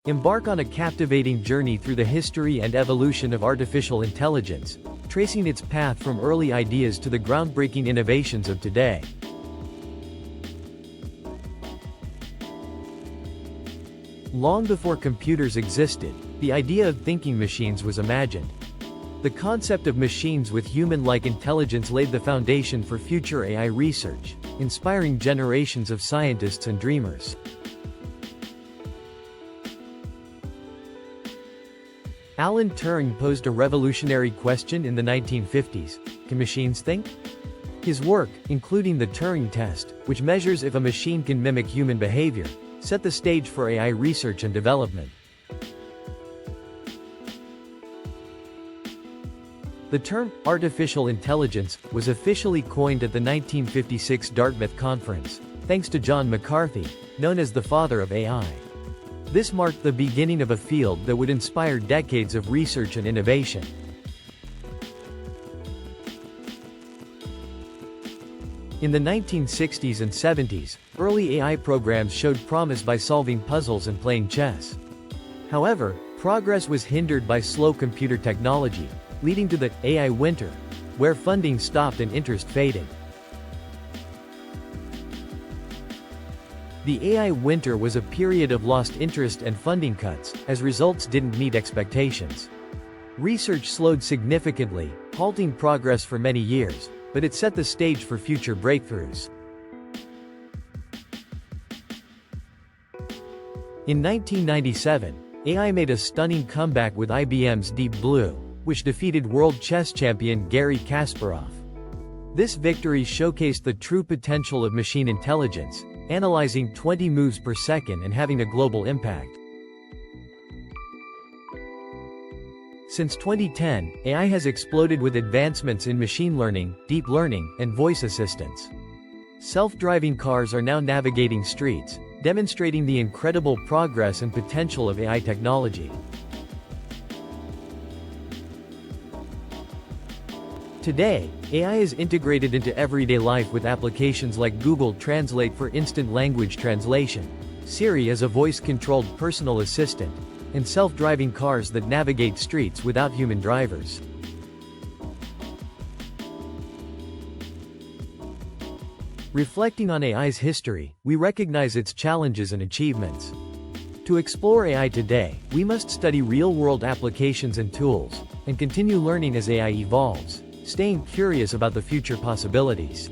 Embark on a captivating journey through the history and evolution of artificial intelligence, tracing its path from early ideas to the groundbreaking innovations of today. Long before computers existed, the idea of thinking machines was imagined. The concept of machines with human-like intelligence laid the foundation for future AI research, inspiring generations of scientists and dreamers. Alan Turing posed a revolutionary question in the 1950s: can machines think? His work, including the Turing test, which measures if a machine can mimic human behavior, set the stage for AI research and development. The term artificial intelligence was officially coined at the 1956 Dartmouth Conference, thanks to John McCarthy, known as the father of AI. This marked the beginning of a field that would inspire decades of research and innovation. In the 1960s and 70s, early AI programs showed promise by solving puzzles and playing chess. However, progress was hindered by slow computer technology, leading to the AI winter, where funding stopped and interest faded. The AI winter was a period of lost interest and funding cuts, as results didn't meet expectations. Research slowed significantly, halting progress for many years, but it set the stage for future breakthroughs. In 1997, AI made a stunning comeback with IBM's Deep Blue, which defeated world chess champion Garry Kasparov. This victory showcased the true potential of machine intelligence, analyzing 20 moves per second and having a global impact. Since 2010, AI has exploded with advancements in machine learning, deep learning, and voice assistance. Self-driving cars are now navigating streets, demonstrating the incredible progress and potential of AI technology. Today, AI is integrated into everyday life with applications like Google Translate for instant language translation, Siri as a voice-controlled personal assistant, and self-driving cars that navigate streets without human drivers. Reflecting on AI's history, we recognize its challenges and achievements. To explore AI today, we must study real-world applications and tools, and continue learning as AI evolves, staying curious about the future possibilities.